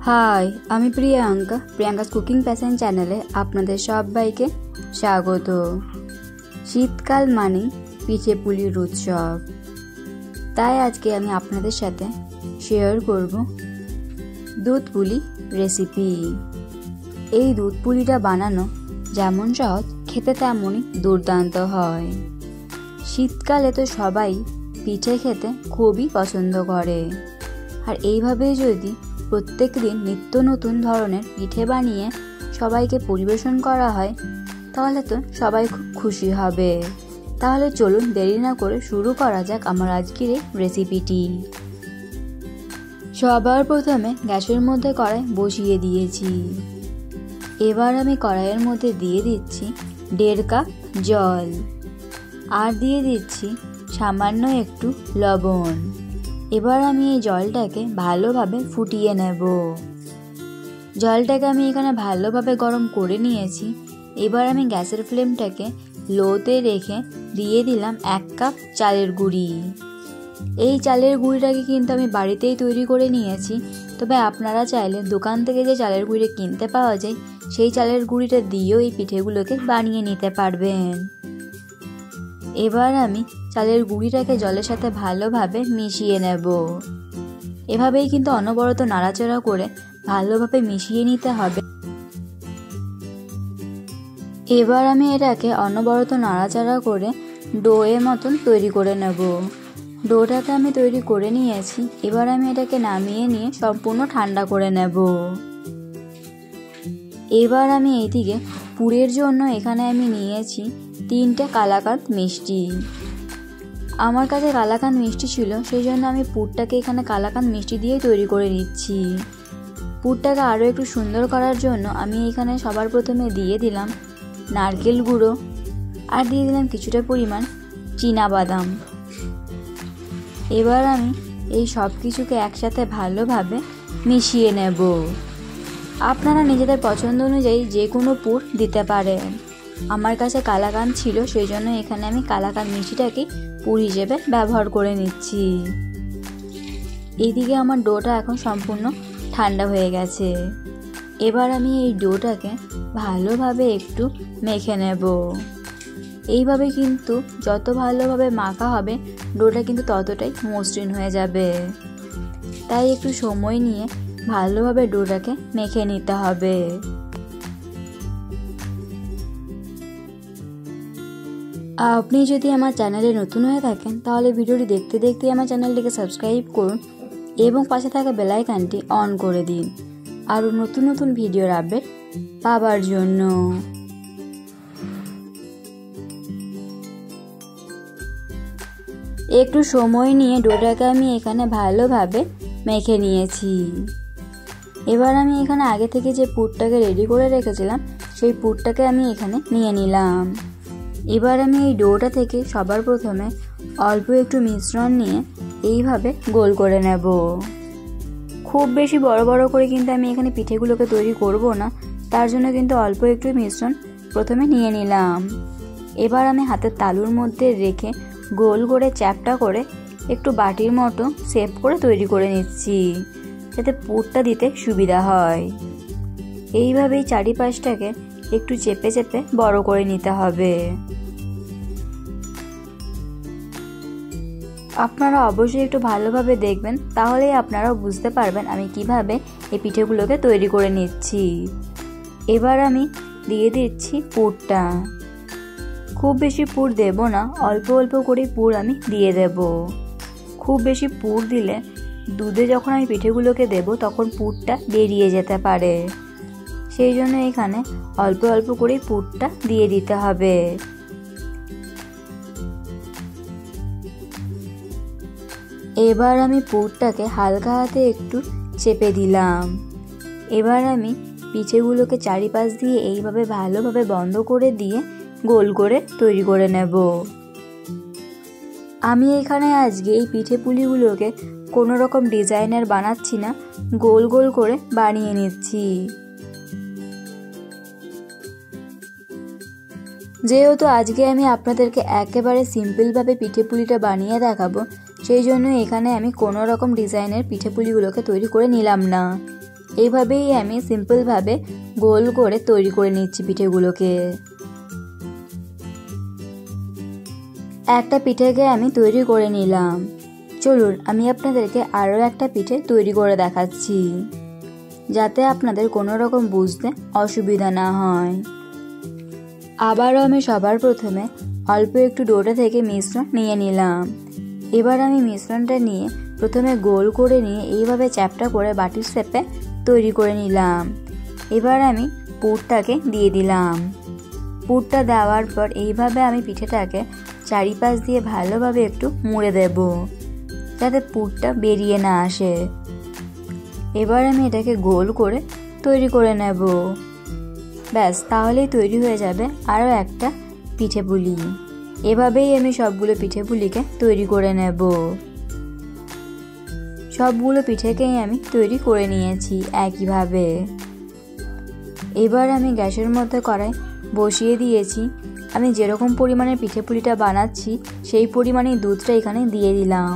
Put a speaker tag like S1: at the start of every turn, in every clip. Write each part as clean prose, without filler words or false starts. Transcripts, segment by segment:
S1: High, আমি Priyanka's cooking passion চ্যানেলে আপনাদের সবাইকে স্বাগত। শীতকাল মানেই পিঠে পুলির উৎসব, তাই আজকে আমি আপনাদের সাথে শেয়ার করব দুধ পুলি রেসিপি। এই দুধ পুলিটা বানানো যেমন সহজ, খেতে তেমনই দুর্দান্ত হয়। শীতকালে তো সবাই পিঠে খেতে খুবই পছন্দ করে, আর এইভাবে যদি প্রত্যেক দিন নিত্য নতুন ধরনের পিঠে বানিয়ে সবাইকে পরিবেশন করা হয় তাহলে তো সবাই খুব খুশি হবে। তাহলে চলুন দেরি না করে শুরু করা যাক আমার আজকের এই রেসিপিটি। সবার প্রথমে গ্যাসের মধ্যে কড়াই বসিয়ে দিয়েছি। এবার আমি কড়াইয়ের মধ্যে দিয়ে দিচ্ছি 1.5 কাপ জল, আর দিয়ে দিচ্ছি সামান্য একটু লবণ। এবার আমি এই জলটাকে ভালোভাবে ফুটিয়ে নেব। জলটাকে আমি এখানে ভালোভাবে গরম করে নিয়েছি। এবার আমি গ্যাসের ফ্লেমটাকে লোতে রেখে দিয়ে দিলাম 1 কাপ চালের গুঁড়ি। এই চালের গুঁড়িটাকে কিন্তু আমি বাড়িতেই তৈরি করে নিয়েছি, তবে আপনারা চাইলে দোকান থেকে যে চালের গুঁড়ি কিনতে পাওয়া যায় সেই চালের গুঁড়িটা দিয়েও এই পিঠেগুলোকে বানিয়ে নিতে পারবেন। এবার আমি চালের গুঁড়িটাকে জলের সাথে ভালোভাবে মিশিয়ে নেব। এভাবেই কিন্তু অনবরত নাড়াচাড়া করে ভালোভাবে মিশিয়ে নিতে হবে। এবার আমি এটাকে অনবরত নাড়াচাড়া করে ডোয়ের মতন তৈরি করে নেব। ডোটাকে আমি তৈরি করে নিয়েছি। এবার আমি এটাকে নামিয়ে নিয়ে সম্পূর্ণ ঠান্ডা করে নেব। এবার আমি এইদিকে পুরের জন্য এখানে আমি নিয়েছি 3টে কালাকাঁদ মিষ্টি। আমার কাছে কালাকাঁদ মিষ্টি ছিল, সেই জন্য আমি পুরটাকে এখানে কালাকাঁদ মিষ্টি দিয়ে তৈরি করে নিচ্ছি। পুরটাকে আরও একটু সুন্দর করার জন্য আমি এখানে সবার প্রথমে দিয়ে দিলাম নারকেল গুঁড়ো, আর দিয়ে দিলাম কিছুটা পরিমাণ চীনাবাদাম। এবার আমি এই সব কিছুকে একসাথে ভালোভাবে মিশিয়ে নেব। আপনারা নিজেদের পছন্দ অনুযায়ী যে কোনো পুর দিতে পারেন। আমার কাছে কালাকাঁদ ছিল, সেই জন্য এখানে আমি কালাকাঁদ মিষ্টিটাকে পুর হিসেবে ব্যবহার করে নিচ্ছি। এইদিকে আমার ডোটা এখন সম্পূর্ণ ঠান্ডা হয়ে গেছে। এবার আমি এই ডোটাকে ভালোভাবে একটু মেখে নেব। এইভাবে কিন্তু যত ভালোভাবে মাখা হবে ডোটা কিন্তু ততটাই মসৃণ হয়ে যাবে। তাই একটু সময় নিয়ে ভালোভাবে ডোটাকে মেখে নিতে হবে। আপনি যদি আমার চ্যানেলে নতুন হয়ে থাকেন তাহলে ভিডিওটি দেখতে দেখতে আমার চ্যানেলটিকে সাবস্ক্রাইব করুন এবং পাশে থাকা বেল আইকনটি অন করে দিন আরও নতুন নতুন ভিডিওর আপডেট পাওয়ার জন্য। একটু সময় নিয়ে ডোটাকে আমি এখানে ভালোভাবে মেখে নিয়েছি। এবার আমি এখানে আগে থেকে যে পুরটাকে রেডি করে রেখেছিলাম সেই পুরটাকে আমি এখানে নিয়ে নিলাম। এবার আমি এই ডোটা থেকে সবার প্রথমে অল্প একটু মিশ্রণ নিয়ে এইভাবে গোল করে নেব। খুব বেশি বড় বড় করে কিন্তু আমি এখানে পিঠেগুলোকে তৈরি করব না, তার জন্য কিন্তু অল্প একটু মিশ্রণ প্রথমে নিয়ে নিলাম। এবার আমি হাতের তালুর মধ্যে রেখে গোল করে চ্যাপটা করে একটু বাটির মতো শেপ করে তৈরি করে নিচ্ছি, যাতে পুরটা দিতে সুবিধা হয়। এইভাবেই চারিপাশটাকে একটু চেপে চেপে বড় করে নিতে হবে। আপনারা অবশ্যই একটু ভালোভাবে দেখবেন, তাহলেই আপনারাও বুঝতে পারবেন আমি কিভাবে এই পিঠেগুলোকে তৈরি করে নিচ্ছি। এবার আমি দিয়ে দিচ্ছি পুরটা। খুব বেশি পুর দেব না, অল্প অল্প করে পুর আমি দিয়ে দেব। খুব বেশি পুর দিলে দুধে যখন আমি পিঠেগুলোকে দেব তখন পুরটা বেরিয়ে যেতে পারে, সেই জন্য এখানে অল্প অল্প করে পুরটা দিয়ে দিতে হবে। এবার আমি পুরটাকে হালকা হাতে একটু চেপে দিলাম। এবার আমি পিঠেগুলোকে চারিপাশ দিয়ে এইভাবে ভালোভাবে বন্ধ করে দিয়ে গোল করে তৈরি করে নেব। আমি এখানে আজকে এই পিঠে পুলিগুলোকে কোনো রকম ডিজাইনের বানাচ্ছি না, গোল গোল করে বানিয়ে নিচ্ছি। যেহেতু আজকে আমি আপনাদেরকে একেবারে সিম্পলভাবে পিঠে পুলিটা বানিয়ে দেখাবো, সেই জন্য এখানে আমি কোনো রকম ডিজাইনের পিঠে পুলিগুলোকে তৈরি করে নিলাম না। এইভাবেই আমি সিম্পলভাবে গোল করে তৈরি করে নিচ্ছি পিঠেগুলোকে। একটা পিঠেকে আমি তৈরি করে নিলাম। চলুন আমি আপনাদেরকে আরও একটা পিঠে তৈরি করে দেখাচ্ছি, যাতে আপনাদের কোনো রকম বুঝতে অসুবিধা না হয়। আবারও আমি সবার প্রথমে অল্প একটু ডোটা থেকে মিশ্রণ নিয়ে নিলাম। এবার আমি মিশ্রণটা নিয়ে প্রথমে গোল করে নিয়ে এইভাবে চ্যাপটা করে বাটির শেপে তৈরি করে নিলাম। এবার আমি পুরটাকে দিয়ে দিলাম। পুরটা দেওয়ার পর এইভাবে আমি পিঠেটাকে চারিপাশ দিয়ে ভালোভাবে একটু মুড়ে দেব, যাতে পুরটা বেরিয়ে না আসে। এবার আমি এটাকে গোল করে তৈরি করে নেব। ব্যাস, তাহলেই তৈরি হয়ে যাবে আরও একটা পিঠে পুলি। এভাবেই আমি সবগুলো পিঠে পুলিকে তৈরি করে নেব। সবগুলো পিঠেকেই আমি তৈরি করে নিয়েছি একইভাবে। এবার আমি গ্যাসের মধ্যে কড়াই বসিয়ে দিয়েছি। আমি যেরকম পরিমাণে পিঠে পুলিটা বানাচ্ছি সেই পরিমাণেই দুধটা এখানে দিয়ে দিলাম।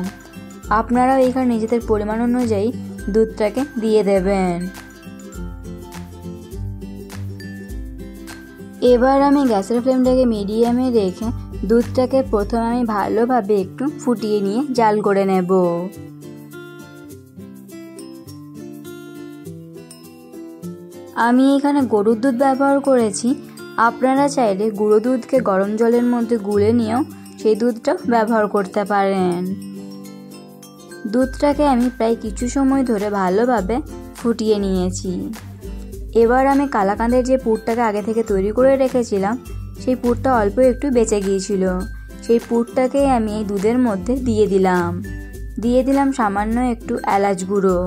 S1: আপনারাও এখানে নিজেদের পরিমাণ অনুযায়ী দুধটাকে দিয়ে দেবেন। এবার আমি গ্যাসের ফ্লেমটাকে মিডিয়ামে রেখে দুধটাকে প্রথমে আমি ভালোভাবে একটু ফুটিয়ে নিয়ে জাল করে নেব। আমি এখানে গরুর দুধ ব্যবহার করেছি। আপনারা চাইলে গুঁড়ো দুধকে গরম জলের মধ্যে গুলে নিয়েও সেই দুধটা ব্যবহার করতে পারেন। দুধটাকে আমি প্রায় কিছু সময় ধরে ভালোভাবে ফুটিয়ে নিয়েছি। এবার আমি কালাকাঁদের যে পুরটাকে আগে থেকে তৈরি করে রেখেছিলাম, সেই পুরটা অল্প একটু বেঁচে গিয়েছিল। সেই পুরটাকে আমি এই দুধের মধ্যে দিয়ে দিলাম সামান্য একটু এলাচ গুঁড়ো,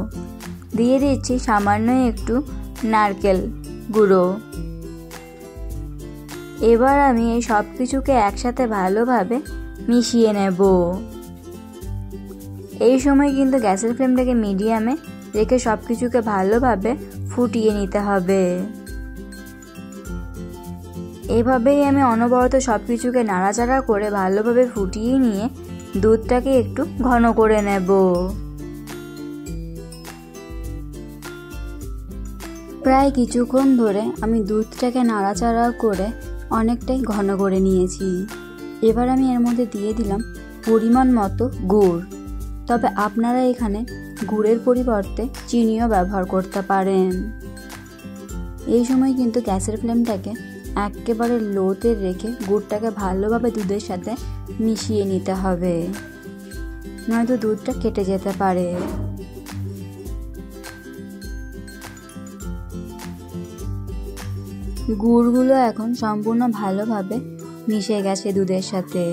S1: দিয়ে দিচ্ছি সামান্য একটু নারকেল গুঁড়ো। এবার আমি এই সব কিছুকে একসাথে ভালোভাবে মিশিয়ে নেব। এই সময় কিন্তু গ্যাসের ফ্লেমটাকে মিডিয়ামে রেখে সব কিছুকে ভালোভাবে ফুটিয়ে নিতে হবে। এভাবেই আমি অনবরত সব কিছুকে নাড়াচাড়া করে ভালোভাবে ফুটিয়ে নিয়ে দুধটাকে একটু ঘন করে নেব। প্রায় কিছুক্ষণ ধরে আমি দুধটাকে নাড়াচাড়া করে অনেকটাই ঘন করে নিয়েছি। এবার আমি এর মধ্যে দিয়ে দিলাম পরিমাণ মতো গুড়। তবে আপনারা এখানে গুড়ের পরিবর্তে চিনিও ব্যবহার করতে পারেন। এই সময় কিন্তু গ্যাসের ফ্লেমটাকে একেবারে লোতে রেখে গুড়টাকে ভালোভাবে দুধের সাথে মিশিয়ে নিতে হবে, নয়তো দুধটা কেটে যেতে পারে। গুড়গুলো এখন সম্পূর্ণ ভালোভাবে মিশে গেছে দুধের সাথে।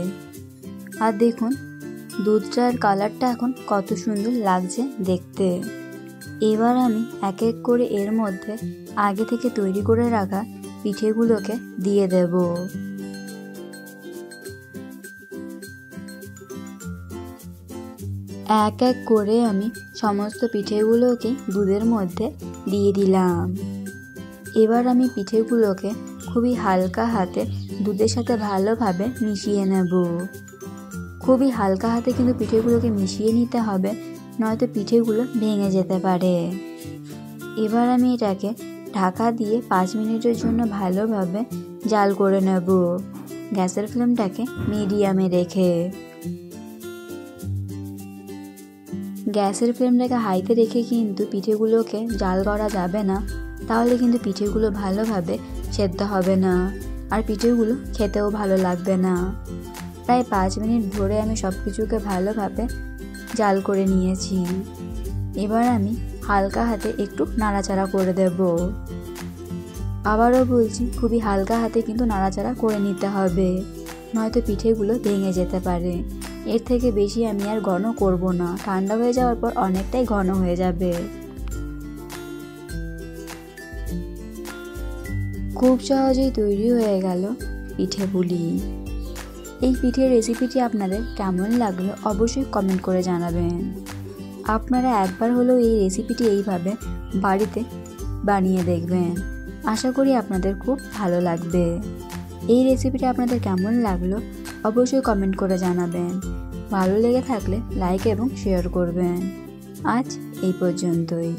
S1: আর দেখুন দুধটার কালারটা এখন কত সুন্দর লাগছে দেখতে। এবার আমি এক এক করে এর মধ্যে আগে থেকে তৈরি করে রাখা পিঠেগুলোকে দিয়ে দেব। এক এক করে আমি সমস্ত পিঠেগুলোকে দুধের মধ্যে দিয়ে দিলাম। এবার আমি পিঠেগুলোকে খুবই হালকা হাতে দুধের সাথে ভালোভাবে মিশিয়ে নেব। খুবই হালকা হাতে কিন্তু পিঠেগুলোকে মিশিয়ে নিতে হবে, নয়তো পিঠেগুলো ভেঙে যেতে পারে। এবার আমি এটাকে ঢাকা দিয়ে 5 মিনিটের জন্য ভালোভাবে জাল করে নেব, গ্যাসের ফ্লেমটাকে মিডিয়ামে রেখে। গ্যাসের ফ্লেমটাকে হাইতে রেখে কিন্তু পিঠেগুলোকে জাল করা যাবে না, তাহলে কিন্তু পিঠেগুলো ভালোভাবে সেদ্ধ হবে না, আর পিঠেগুলো খেতেও ভালো লাগবে না। প্রায় 5 মিনিট ধরে আমি সব কিছুকে ভালোভাবে জাল করে নিয়েছি। এবার আমি হালকা হাতে একটু নাড়াচাড়া করে দেব। আবারও বলছি, খুবই হালকা হাতে কিন্তু নাড়াচাড়া করে নিতে হবে, নয়তো পিঠেগুলো ভেঙে যেতে পারে। এর থেকে বেশি আমি আর ঘন করব না, ঠান্ডা হয়ে যাওয়ার পর অনেকটাই ঘন হয়ে যাবে। খুব সহজেই তৈরি হয়ে গেল পিঠে পুলি। এই পিঠের রেসিপিটি আপনাদের কেমন লাগলো অবশ্যই কমেন্ট করে জানাবেন। আপনারা একবার হলেও এই রেসিপিটি এইভাবে বাড়িতে বানিয়ে দেখবেন, আশা করি আপনাদের খুব ভালো লাগবে। এই রেসিপিটা আপনাদের কেমন লাগলো অবশ্যই কমেন্ট করে জানাবেন। ভালো লেগে থাকলে লাইক এবং শেয়ার করবেন। আজ এই পর্যন্তই।